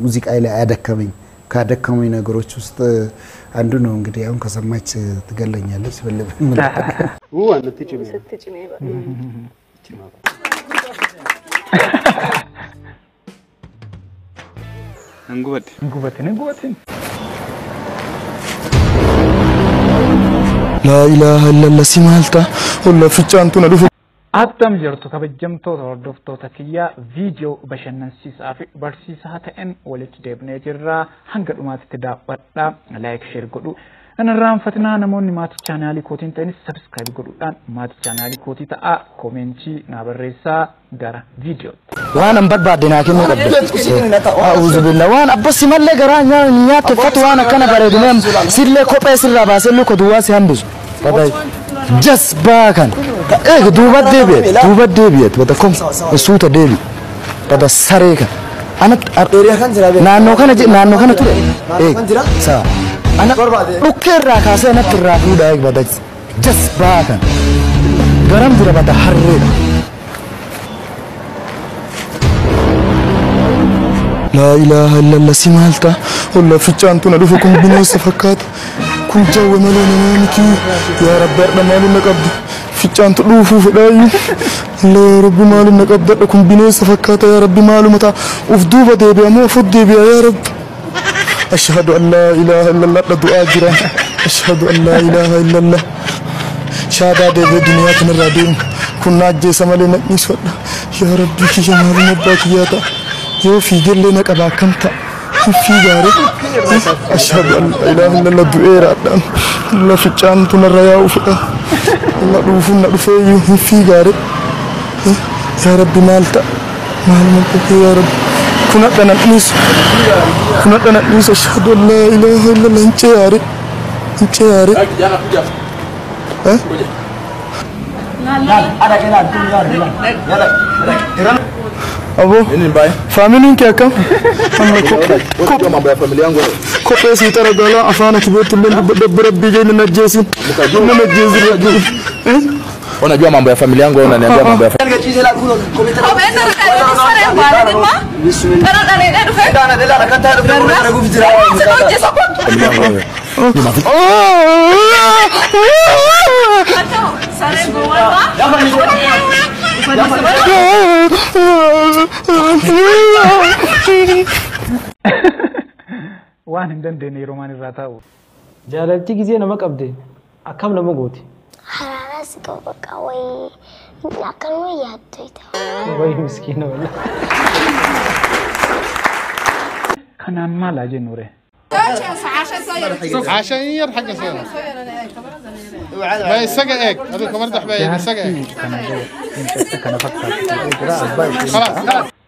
ሙዚቃ ላይ አደከመኝ ካደከመኝ ነገሮች ውስጥ አንዱ ነው እንግዲህ አሁን ከሰማች ትገለኛለች በለበ አንተ ትጭሜ እንጉበት لا إله إلا الله سمالتا ولا فيتشانتو ندوف أتم جرتو كبجمتو تردفتو تكيا فيديو بشننسيسا في برسيسا تأن ولت دبنة جرا هنقل ما تتداولا لايك شير قدو أنا رام فتنا نموني ما تشانالي كوتين تاني سبسكرايب قدو ما تشانالي كوتي تا كومنتي نابرسا غارا فيديو وانا مبدبادنا كنو أعوذ بالله وانا أبس مالي غرانيا نيات فتوى أنا كان بردنام سيرلي كوبي سيرلا باسلو كدواسي هندوز بداي جس باكن إيه دوبات ديبيت بدكم الصوت ديبي بدا سريكا أنا نانو كان ترى إيه سا أنا بكر راكاسة أنا تراكو دايك بدا جس باكن غرام ترى بدا حرير لا إله إلا الله سمالتا ولا فيتشانتو ندوفكم بنوس فكات كل جو ملونا مانكي يا رب أرنا مالو نقبض فيتشانتو دوفو فداي الله يا رب مالو نقبض لكم بنوس فكات يا رب مالو متى وفدوبة ديبي أمو فد ديبي يا رب أشهد أن لا إله إلا الله دعاء جيران أشهد أن لا إله إلا الله شهادة ديبي دنيا تنرادين كنا جيسا مالي نسوة يا رب كي جمالو نباك ياتا يو في جلنا كبا كمتا في جاري أشهد أن لا إله إلا الله دعيرا الله في جانتو نريا وفقا الله دوفنا دفيو في جاري يا رب مالتا مالك يا رب كنا نيس أشهد أن لا إله إلا الله انت ياري أبو فاميلين كيا كم؟ كوبي سيتارا غالا أفانا كبيرت اللي بدبر بيجي نجيسين نجيسين Ona jua mambo ya familia yangu ona niambia mambo ya familia. waan hin dandeenye romaan irraa taa'u jaalalti gizee nama qabde akkam nama gooti hararas qabaka way lakan way yaadayta way miskiina wala kanaan maal ajennure عشان يرحق صار ما يسقعك هذا كمان دحبه يسقعك kana fakkaatu خلاص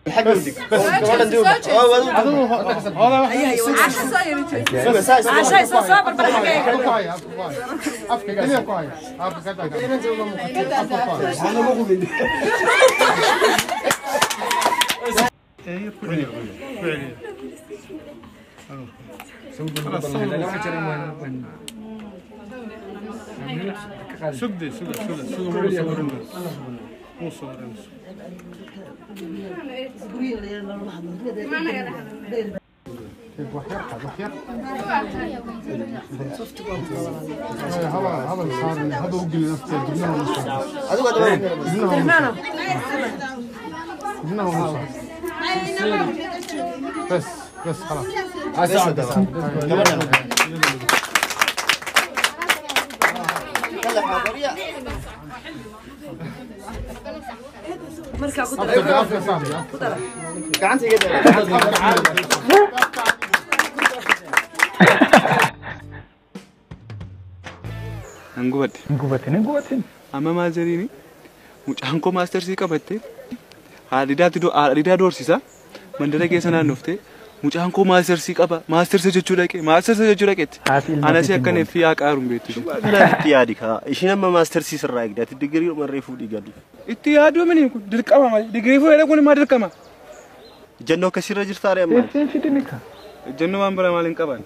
الحق ودك بس كمان ندوب عشان صابر بالحقيقة افكك كده كويس افكك سدي بس خلاص مركب قدرة كعنتي كده نقوبتين أما ما زريني مجانكو ماستر سيكا بتة هادي دورسيسا من درجة سنة نفته مجانكو ماستر سيكا ماستر سجولك أنا سيكون في أكارم بيتو اتيادك إيش نما ماستر سيس الرايق ده تدقري ومن ريفو دي قالوا اتيادو مني درك أما دقري فو يلا كوني ما درك أما جنو كسر رجل ثاري أما في تنيكا جنو ما برا مالين كبار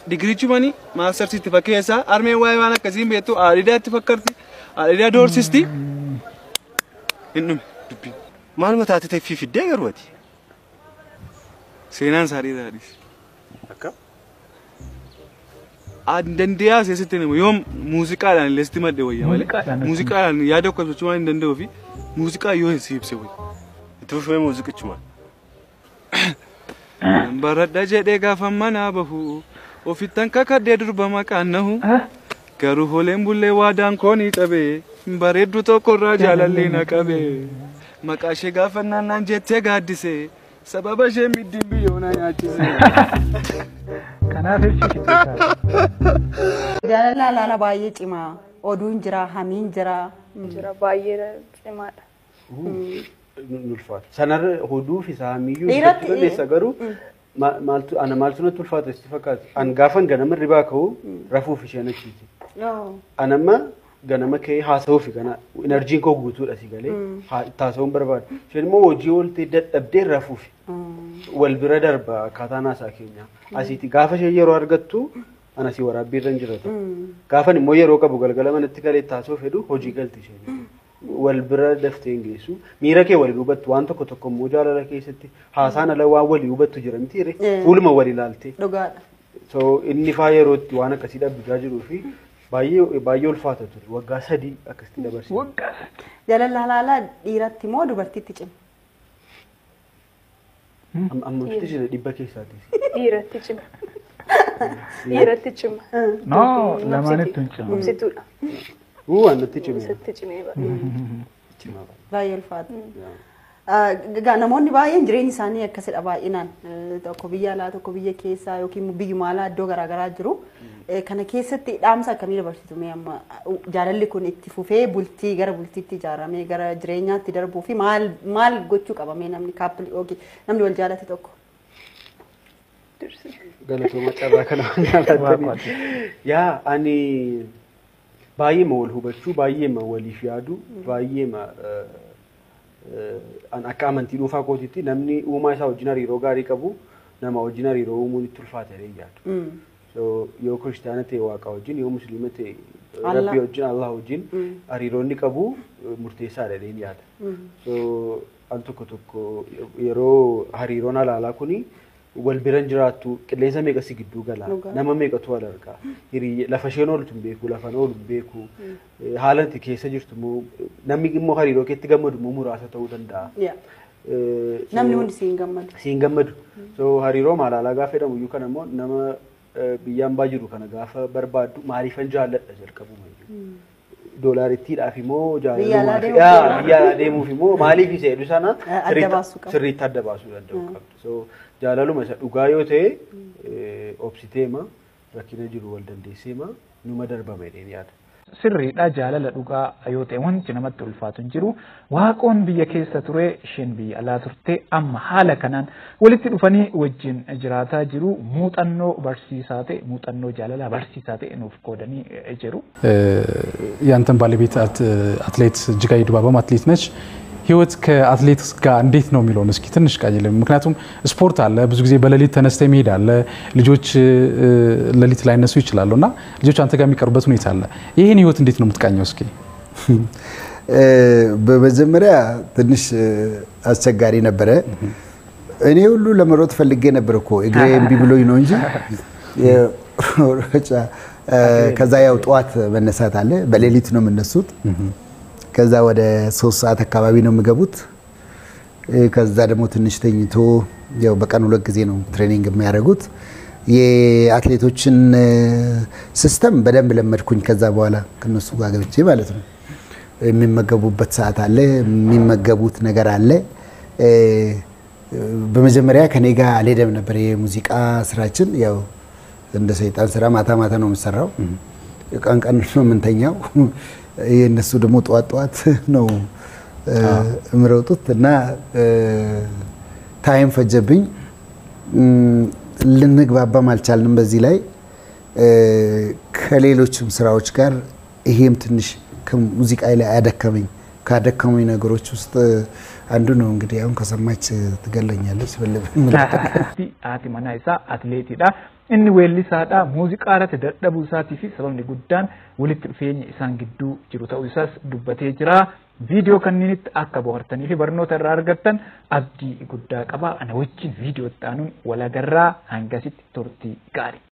دقري شو ماستر سيس تفكر إسا أرمي واي وانا كزين بيتو أريدا تفكرتي أريدا دور سيستي إنه معلومات هاتي في الدقر ودي seenaan isaa dheeraadhis. Akka dandeeyaa keessatti nama yoom muuziqaadhaan illee sitti madde wayya malee muuziqaadhaan yaada tokko ibsachuu waan hin danda'uu fi muuziqaa yoo hin si ibse wayya. Itti fufee muuziqichuma. Baradha jedhee gaafa manaa bahu ofittan kakadhee durba maqaan nahu garuu hooleen bullee waadaan koonii qabee bareeddu tokkorraa jaalallee na qabee maqaa ishee gaafa naannaan jettee gaaddisee sababa ishee middiin biyyoona nyaachisee. Kanaaf ibsitu. Jaalala laala baay'ee cimaa oduun jira hamiin jira. Jira baay'ee cimaadha. Nulfaata. Sanarra hoduu fi saamiyyuu isatti balleessa garuu maaltu natti ulfaata itti fakkaata. An gaafan ganama ribaa ka'u rafuuf isheen achiiti. Anamma ganama ka'ee haasa'uuf gana enerjiin koo guutuudha si galee taasisuun barbaada. Isheen immoo hojii ooltee dadhabdee rafuuf wal bira darba akkaataa naasaa keenya. Asiiti gaafa isheen yeroo argattu anasii waraabbii irra hin jiratu. Gaafan immoo yeroo qabu galgala manatti galee taasisuuf heduu hojii galti isheen. Wal bira daftee hin geessu. Miira kee walii hubattu waan tokko tokko immoo jaalala keessatti haasaan ala waan walii hubattu jira miti ree fuuluma wal ilaalte. Dhugaadha. So inni faa yerootti waan akkasii dhabbisaa jiruu fi baay'ee ulfaata ture. Waggaa 3 akkasitti dabarsine. Waggaa 3. Jaalala laalaa dhiiratti moo dubartiitti cima? Ammatti jira dhibba keessaati. Dhiiratti cima. Dhiiratti cima. No, lamaanitti hin cimu. Ibsituudha. Wanti cimee. Sitti cimee baay'ee ulfaata. Namoonni baay'een jireenyi isaanii akkasidha baay'inaan tokko biyya alaa tokko biyya keessaa yookiin biyyuma alaa iddoo garaagaraa jiru. Kana keessatti dhaamsa akkamii dabarsitu mee amma jaalalli kun itti fufee bultii gara bultiitti ijaaramee gara jireenyaatti darbuu fi maal gochuu qaba mee namni kaappilii yookiin namni wal jaalate tokko? Galatooma carraa kana nyaatanii. Yaa ani baay'ee ma wal hubachuu baay'ee ma waliif yaadu baay'ee ma akka amantii dhuunfaa kootiitti namni uumaa isaa wajjin hariiroo gaarii qabu nama wajjin hariiroo uumuun itti ulfaatee yaadu. So yoo kiristaana ta'e waaqa wajjin yoo musliima ta'e rabbii wajjin Allah wajjin hariiroonni qabu murteessaadha jedheen yaada. So al tokko yeroo hariiroon alaalaa kuni wal biran jiraattu qilleensa meeqa si gidduu gala nama meeqatu wal argaa lafa isheen ooltu hin beeku lafa oolu hin beeku haala itti keessa jirtu immoo namni immoo hariiroo keetti gammadu immoo muraasa ta'uu danda'a. Namni hundi siin gammadu. Siin gammadu. So hariiroo maalaalaa gaafa jedhamu iyyuu kana immoo nama biyyaan baa jiru kana gaafa barbaaddu maaliifan jaalladha jalqabuma. Doolarittiidhaaf immoo jaalladha. Biyya adeemuuf immoo maaliif isa jedhu sana sirriitti adda baasuu danda'u qabdu. So jaalaluma isa dhugaa yoo ta'e obsiteema rakkina jiru wal dandeesseema numa darbame jedheen yaada. Sirriidha jaalala dhugaa yoo ta'e wanti namatti ulfaatu hin jiru waaqoon biyya keessa ture isheen biyya alaa turte amma haala kanaan walitti dhufanii wajjin jiraataa jiru muuxannoo barsiisaa ta'e muuxannoo jaalala barsiisaa ta'e nuuf qoodanii jiru. ያንተን ባለቤት አትሌት እጅጋዬ ዲባባም አትሌት ነች። ህይወት ከአትሌት ጋር እንዴት ነው የሚለውን እስኪ ትንሽ ቃኝልን። ምክንያቱም ስፖርት አለ ብዙ ጊዜ በሌሊት ተነስተህ መሄድ አለ ልጆች ሌሊት ላይ እነሱ ይችላሉና ልጆች አንተ ጋር የሚቀርቡበት ሁኔታ አለ። ይሄን ህይወት እንዴት ነው የምትቃኘው እስኪ? በመጀመሪያ ትንሽ አስቸጋሪ ነበረ። እኔ ሁሉ ለመሮጥ ፈልጌ ነበር እኮ እግሬ እምቢ ብሎኝ ነው እንጂ ከዛ ያው ጧት መነሳት አለ በሌሊት ነው የምነሱት። ከዛ ወደ 3 ሰዓት አካባቢ ነው የሚገቡት። ከዛ ደግሞ ትንሽ ተኝቶ ያው በቀን 2 ጊዜ ነው ትሬኒንግ የሚያደርጉት። የአትሌቶችን ሲስተም በደንብ ለመድኩኝ ከዛ በኋላ ከነሱ ጋር ገብቼ ማለት ነው። የሚመገቡበት ሰዓት አለ የሚመገቡት ነገር አለ። በመጀመሪያ ከኔ ጋር አልሄደም ነበር የሙዚቃ ስራችን ያው እንደ ሰይጣን ስራ ማታ ማታ ነው የምሰራው። ቀን ቀን ነው የምንተኛው። የነሱ ደግሞ ጧት ነው እምሮጡት እና ታይም ፈጀብኝ። ልንግባባም አልቻልንም በዚህ ላይ ከሌሎችም ስራዎች ጋር ይሄም ትንሽ ከሙዚቃ ላይ አደከመኝ። ካደከመኝ ነገሮች ውስጥ አንዱ ነው እንግዲህ አሁን ከሰማች ትገለኛለች አቲ ማናይሳ አትሌቲዳ inni weellisaadha muuziqaarratti dadhabuu isaatii fi sababni guddaan walitti dhufeenya isaan gidduu jiru ta'uu isaas dubbatee jira. viidiyoo kanniinitti akka bohaartanii fi barnoota irraa argattan abdii guddaa qaba. Ana wajjin viidiyoo itti aanuun walagarraa hangasitti turtii gaarii.